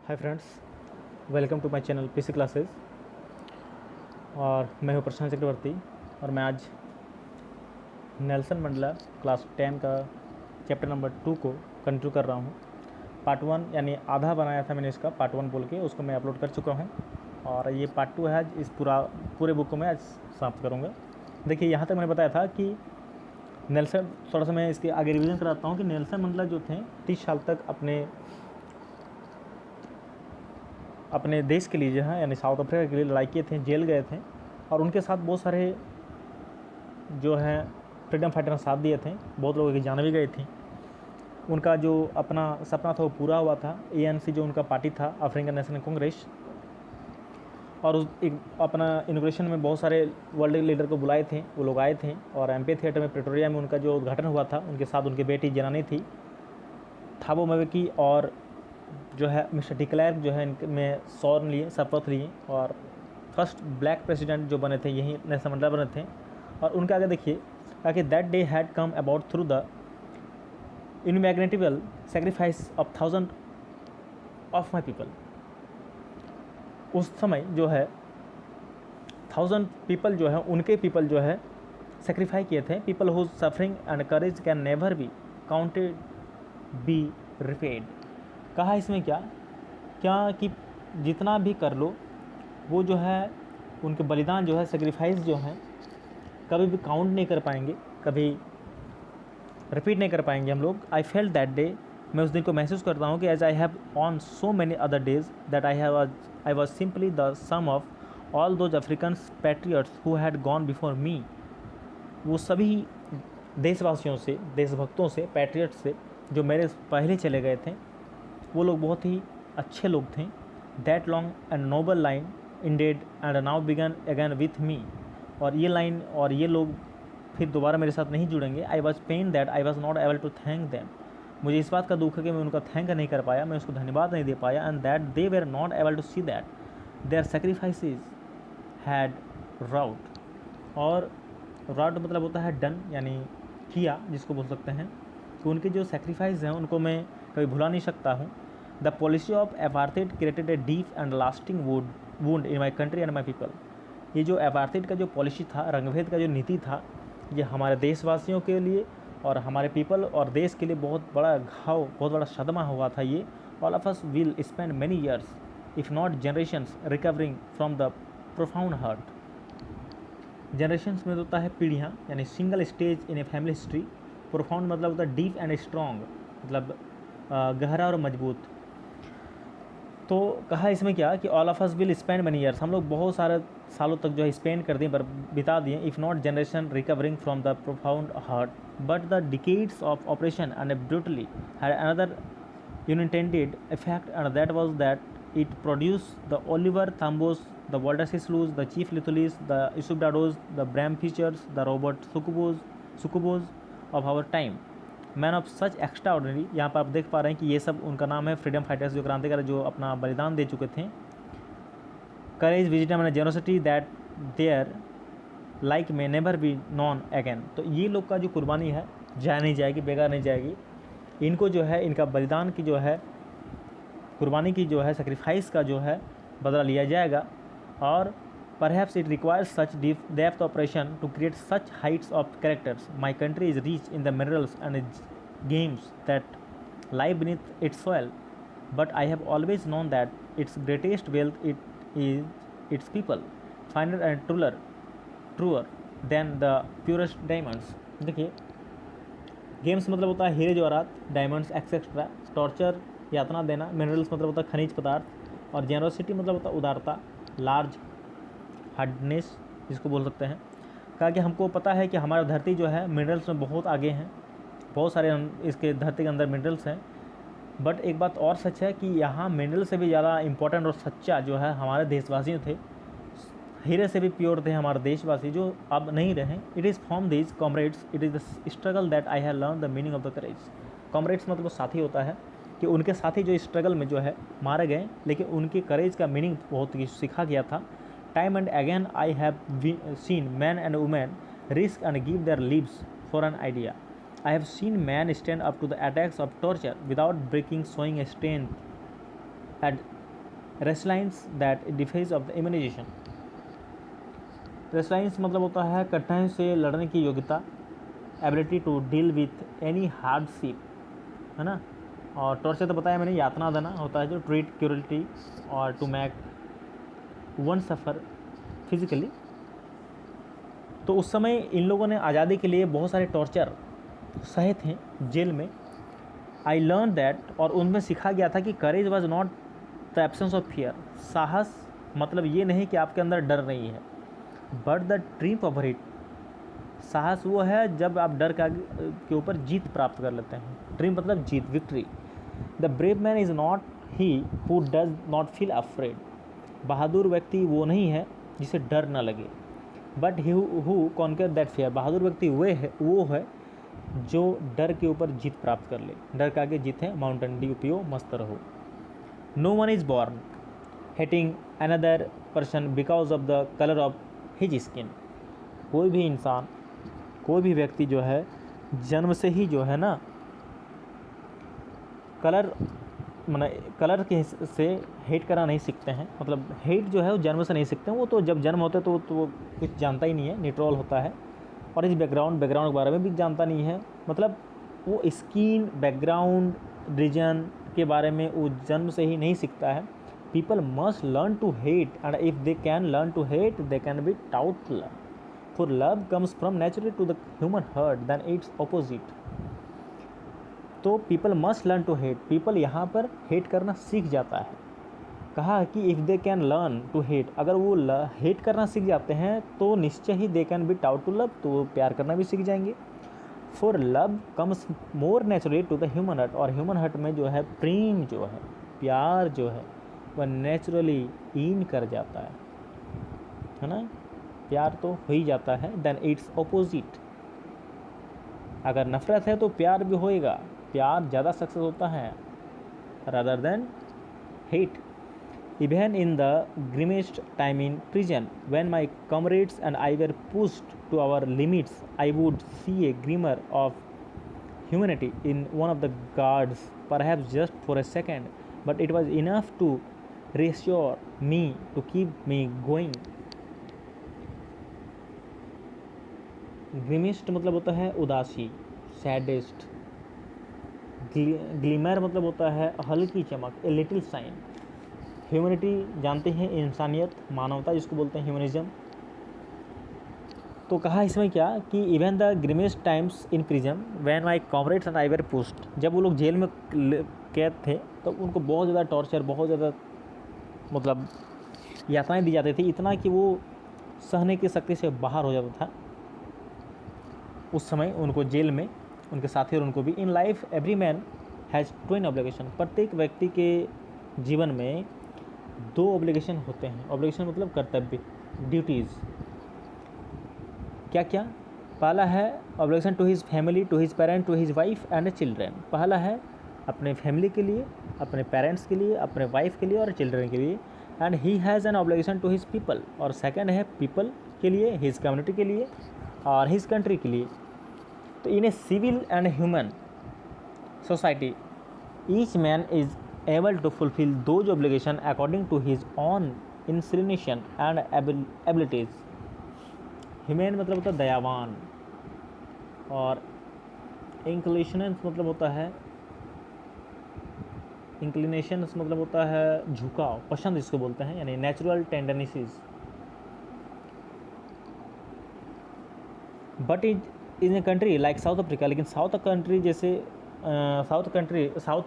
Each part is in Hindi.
Hi friends, welcome to my channel PC classes. और मैं हूं प्रशांत चक्रवर्ती और मैं आज नेल्सन मंडेला क्लास 10 का चैप्टर नंबर 2 को कंटिन्यू कर रहा हूं। पार्ट 1 यानी आधा बनाया था मैंने, इसका पार्ट 1 बोल के उसको मैं अपलोड कर चुका हूं और ये पार्ट 2 है। आज इस पूरे बुक को मैं आज समाप्त करूँगा। देखिए, यहाँ तक मैंने बताया था कि नेल्सन, थोड़ा सा मैं इसके आगे रिवीजन कराता हूँ कि नेल्सन मंडेला जो थे 30 साल तक अपने देश के लिए जो है यानी साउथ अफ्रीका के लिए लड़ाई किए थे, जेल गए थे और उनके साथ बहुत सारे जो हैं फ्रीडम फाइटर ने साथ दिए थे। बहुत लोगों की जान भी गई थी। उनका जो अपना सपना था वो पूरा हुआ था। ANC जो उनका पार्टी था, अफ्रीकन नेशनल कांग्रेस, और उस एक अपना इनोग्रेशन में बहुत सारे वर्ल्ड लीडर को बुलाए थे। वो लोग आए थे और एम्पी थिएटर में प्रिटोरिया में उनका जो उद्घाटन हुआ था, उनके साथ उनकी बेटी जनानी थी, थाबो म्बेकी, और जो है मिस्टर डिक्लेयर जो है इनमें शपथ लिए और फर्स्ट ब्लैक प्रेसिडेंट जो बने थे यही नेल्सन मंडेला बने थे। और उनके आगे देखिए ताकि that day had come about through the unimaginable sacrifice of 1000 of my people. उस समय जो है 1000 पीपल जो है उनके पीपल जो है सेक्रीफाई किए थे। People whose suffering and courage can never be counted be repaid. कहा इसमें क्या कि जितना भी कर लो वो जो है उनके बलिदान जो है, सेक्रीफाइस जो है, कभी भी काउंट नहीं कर पाएंगे, कभी रिपीट नहीं कर पाएंगे हम लोग। आई फेल्ट दैट डे, मैं उस दिन को महसूस करता हूँ कि as I have on so many other days that I was simply the sum of all those Africans patriots who had gone before me. वो सभी देशवासियों से, देशभक्तों से, पैट्रियट से जो मेरे पहले चले गए थे, वो लोग बहुत ही अच्छे लोग थे। That long and noble line ended and now began again with me. और ये लाइन और ये लोग फिर दोबारा मेरे साथ नहीं जुड़ेंगे। I was pain that I was not able to thank them. मुझे इस बात का दुख है कि मैं उनका थैंक नहीं कर पाया, मैं उसको धन्यवाद नहीं दे पाया। And that they were not able to see that their sacrifices had wrought. और राउट मतलब होता है डन, यानी किया, जिसको बोल सकते हैं। तो उनके जो सेक्रीफाइस हैं उनको मैं कभी भुला नहीं सकता हूँ। The policy of apartheid created a deep and lasting wound in my country and my people. ये जो अपार्थाइड का जो पॉलिसी था, रंगभेद का जो नीति था, ये हमारे देशवासियों के लिए और हमारे पीपल और देश के लिए बहुत बड़ा घाव, बहुत बड़ा सदमा हुआ था। ये all of us will spend many years if not generations recovering from the profound hurt. Generations में होता है पीढ़ियाँ, यानी single stage in a family history. Profound मतलब होता है डीप एंड स्ट्रॉन्ग, मतलब गहरा और मजबूत। तो कहा इसमें क्या कि all of us will spend money years, हम लोग बहुत सारे सालों तक जो है स्पेंड कर दिए, बिता दिए। If not generation recovering from the profound hurt but the decades of operation and brutally had another unintended effect, and that was that it produced the Oliver Thambos, the Walter Sislus, the Chief Lithulis, the Isubdados, the Bram Fischers, the Robert Sukubos of our time, man of such extraordinary. यहाँ पर आप देख पा रहे हैं कि ये सब उनका नाम है, फ्रीडम फाइटर्स, जो क्रांतिकारी, जो अपना बलिदान दे चुके थे। Courage, wisdom and generosity that their like may never be known again. तो ये लोग का जो कुर्बानी है जाया नहीं जाएगी, बेकार नहीं जाएगी। इनको जो है, इनका बलिदान की जो है, कुर्बानी की जो है, सेक्रीफाइस का जो है बदला लिया जाएगा। और perhaps it requires such depth operation to create such heights of characters. My country is rich in the minerals and games that lie beneath its soil, but I have always known that its greatest wealth is its people, finer and truer than the purest diamonds. देखिए, गेम्स मतलब होता है हीरे जवाहरात, डायमंड्स एक्सेट्रा, टॉर्चर यातना देना, मिनरल्स मतलब होता है खनिज पदार्थ, और जेनरोसिटी मतलब होता है उदारता, लार्ज हार्डनेस जिसको बोल सकते हैं। कहा कि हमको पता है कि हमारा धरती जो है मिनरल्स में बहुत आगे हैं, बहुत सारे इसके धरती के अंदर मिनरल्स हैं। बट एक बात और सच है कि यहाँ मिनरल से भी ज़्यादा इम्पोर्टेंट और सच्चा जो है हमारे देशवासी थे। हीरे से भी प्योर थे हमारे देशवासी, जो अब नहीं रहे। It is from this comrades it is the struggle that I have learn the meaning of the courage. Comrades मतलब साथी होता है, कि उनके साथी जो स्ट्रगल में जो है मारे गए, लेकिन उनके करेज का मीनिंग बहुत सीखा गया था। Time and again I have seen men and women risk and give their lives for an idea. I have seen men stand up to the attacks of torture without breaking, showing a strength and resilience that defies of the imagination. Resilience मतलब होता है कठिनाई से लड़ने की योग्यता, ability to deal with any hardship, है ना। और टॉर्चर तो बताया मैंने, यातना देना होता है जो ट्रीट क्यूरलिटी और to make one suffer physically. तो उस समय इन लोगों ने आज़ादी के लिए बहुत सारे टॉर्चर सहे थे जेल में। आई लर्न दैट, और उनमें सीखा गया था कि courage was not the absence of fear. साहस मतलब ये नहीं कि आपके अंदर डर नहीं है, but the triumph over it. साहस वो है जब आप डर के ऊपर जीत प्राप्त कर लेते हैं। ड्रीम मतलब जीत, victory. The brave man is not he who does not feel afraid. बहादुर व्यक्ति वो नहीं है जिसे डर ना लगे, but he who conquer that fear. बहादुर व्यक्ति वो है जो डर के ऊपर जीत प्राप्त कर ले। डर के आगे जीत है माउंटेन ड्यू पियो, मस्त रहो। No one is born hating another person because of the colour of his skin. कोई भी इंसान, कोई भी व्यक्ति जो है जन्म से ही जो है ना कलर के से हेट करना नहीं सीखते हैं। मतलब हेट जो है वो जन्म से नहीं सीखते हैं, वो तो जब जन्म होता है तो वो कुछ जानता ही नहीं है, न्यूट्रल होता है। और इस बैकग्राउंड के बारे में भी जानता नहीं है। मतलब वो स्किन, बैकग्राउंड, रीजन के बारे में वो जन्म से ही नहीं सीखता है। People must learn to hate, and if they can learn to hate they can be taught to love, for love comes from naturally to the human heart than its opposite. तो people must learn to hate, people यहाँ पर हेट करना सीख जाता है। कहा कि if they can learn to hate, अगर वो हेट करना सीख जाते हैं तो निश्चय ही they can be taught to love, तो वो प्यार करना भी सीख जाएंगे। For love comes more naturally to the human heart, और ह्यूमन हार्ट में जो है प्रेम जो है, प्यार जो है वह नेचुरली इन कर जाता है ना। प्यार तो हो ही जाता है। देन इट्स ऑपोजिट, अगर नफरत है तो प्यार भी होएगा, प्यार ज़्यादा सक्सेस होता है rather than hate. Even in the grimmest time in prison, when my comrades and I were pushed to our limits, I would see a glimmer of humanity in one of the guards, perhaps just for a second, but it was enough to reassure me, to keep me going. ग्रिमिस्ट मतलब होता है उदासी, सैडेस्ट। ग्लिमर मतलब होता है हल्की चमक, ए लिटिल साइन। ह्यूमनिटी जानते हैं, इंसानियत, मानवता जिसको बोलते हैं ह्यूमनिज्म। तो कहा इसमें क्या कि even the grimmest times in prison when my comrades and I were pushed, जब वो लोग जेल में कैद थे तो उनको बहुत ज़्यादा टॉर्चर, बहुत ज़्यादा मतलब यातनाएं दी जाती थी, इतना कि वो सहने की शक्ति से बाहर हो जाता था। उस समय उनको जेल में उनके साथी और उनको भी। In life every man has twin obligation, प्रत्येक व्यक्ति के जीवन में दो ऑब्लिगेशन होते हैं। ऑब्लिगेशन मतलब कर्तव्य, ड्यूटीज़। क्या क्या? पहला है obligation to his family, to his parent, to his wife and children. पहला है अपने फैमिली के लिए, अपने पेरेंट्स के लिए, अपने वाइफ के लिए और चिल्ड्रन के लिए। And he has an obligation to his people, और सेकंड है पीपल के लिए, हिज कम्युनिटी के लिए और हिज कंट्री के लिए। तो in a civil and human society each man is able to fulfil those obligation according to his own inclination and abilities. Human मतलब होता है दयावान, और इंक्लिनेशन मतलब होता है, इंक्लिनेशंस मतलब होता है झुकाव, पसंद जिसको बोलते हैं, यानी natural tendencies. But in a country like South Africa, लेकिन साउथ कंट्री जैसे साउथ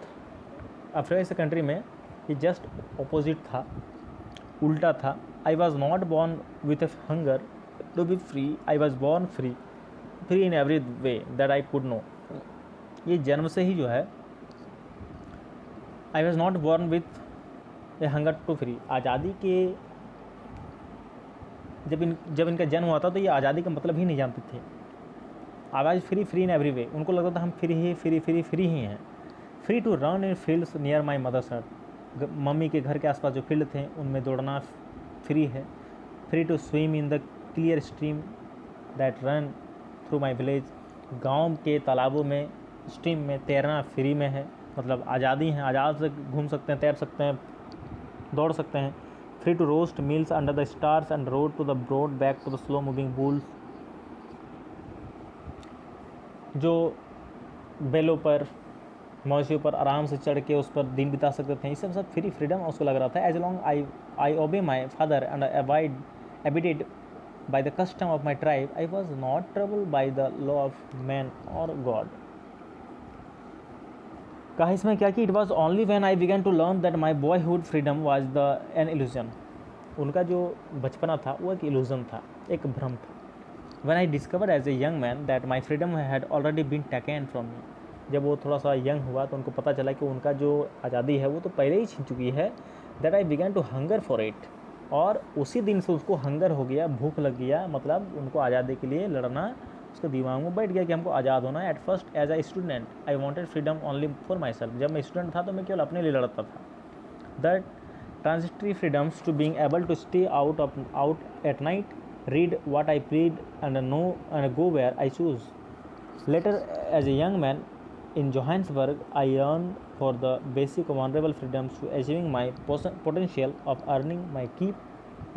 अफ्रीका जैसे कंट्री में ये जस्ट ऑपोजिट था, उल्टा था। I was not born with a hunger to be free, I was born free in every way that I could know. ये जन्म से ही जो है, I was not born with a hunger to free, आज़ादी के जब इनका जन्म हुआ था तो ये आज़ादी का मतलब ही नहीं जानते थे। आवाज़ फ्री इन एवरी वे, उनको लगता था हम फ्री ही हैं। Free to run in fields near my mother's hut, mummy के घर के आसपास जो फील्ड थे उनमें दौड़ना फ्री है। Free to swim in the clear stream that run through my village, गाँव के तालाबों में, स्ट्रीम में तैरना फ्री में है, मतलब आज़ादी है, आज़ाद से घूम सकते हैं, तैर सकते हैं, दौड़ सकते हैं। Free to roast meals under the stars and rode to the broad back to the slow moving bulls, जो बेलों पर मवेशियों पर आराम से चढ़ के उस पर दिन बिता सकते थे। ये सब फ्री फ्रीडम उसको लग रहा था। As long I obey my father and abide by the custom of my tribe, I was not troubled by the law of man or God. कहा इसमें क्या कि it was only when I began to learn that my boyhood freedom was an illusion. उनका जो बचपना था वो एक illusion था, एक भ्रम था। When I discovered as a young man that my freedom had already been taken from me. जब वो थोड़ा सा यंग हुआ तो उनको पता चला कि उनका जो आज़ादी है वो तो पहले ही छीन चुकी है। That I began to hunger for it. और उसी दिन से उसको हंगर हो गया, भूख लग गया, मतलब उनको आज़ादी के लिए लड़ना उसके दिमाग में बैठ गया कि हमको आज़ाद होना है। At first as a student I wanted freedom only for myself. जब मैं स्टूडेंट था तो मैं केवल अपने लिए लड़ता था। That transitory freedoms to being able to stay out at night, read what I pleased and go where I choose. Later as a young man in Johannesburg, I yearned for the basic vulnerable freedoms to achieving my potential of earning my keep,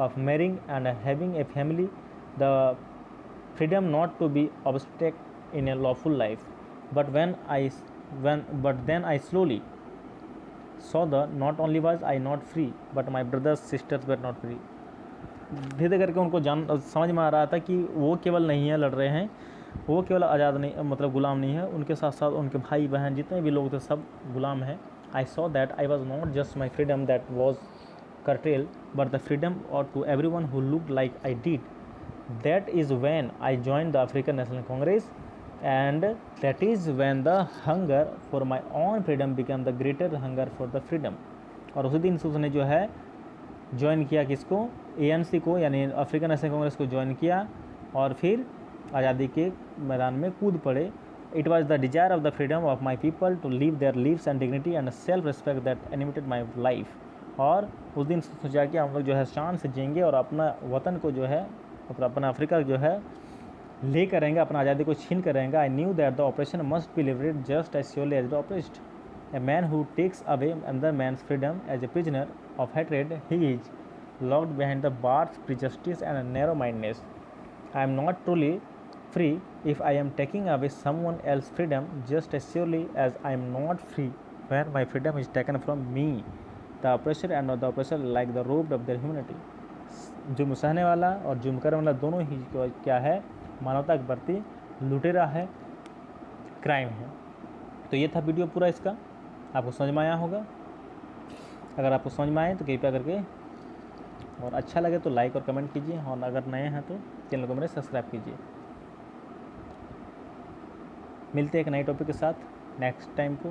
of marrying and having a family, the freedom not to be obstacle in a lawful life. But then I slowly saw that not only was I not free, but my brothers sisters were not free. धीरे करके उनको समझ में आ रहा था कि वो केवल नहीं है लड़ रहे हैं, वो केवल आज़ाद नहीं, मतलब गुलाम नहीं है, उनके साथ साथ उनके भाई बहन जितने भी लोग थे सब गुलाम हैं। I saw that I was not just my freedom that was curtailed, but the freedom or to everyone who looked like I did. That is when I joined the African National Congress, and that is when the hunger for my own freedom became the greater hunger for the freedom. और उसी दिन से उसने जो है ज्वाइन किया किसको, ANC को, यानी अफ्रीकन नेशनल कांग्रेस को ज्वाइन किया और फिर आज़ादी के मैदान में कूद पड़े। It was the desire of the freedom of my people to live their lives and dignity and self respect that animated my life. और उस दिन सोचा कि हम लोग जो है शान से जिएंगे और अपना वतन को जो है, मतलब अपना अफ्रीका जो है ले करेंगे, अपना आज़ादी को छीन करेंगे। I knew that the oppressed must be liberated just as surely as the oppressor. A man who takes away another man's freedom is a prisoner of hatred, he is locked behind the bars prejudice and narrow mindedness. I am not truly free if I am taking away someone else's freedom just as surely as I am not free when my freedom is taken from me. The oppressor and the oppressor like the robe of their humanity. जुल्म सहने वाला और जुल्म करने वाला दोनों ही क्या है, मानवता के प्रति लुटेरा है, क्राइम है। तो ये था वीडियो पूरा इसका, आपको समझ में आया होगा। अगर आपको समझ में आए तो कृपया करके और अच्छा लगे तो लाइक और कमेंट कीजिए, और अगर नए हैं तो चैनल को मेरे सब्सक्राइब कीजिए। मिलते हैं एक नए टॉपिक के साथ नेक्स्ट टाइम को।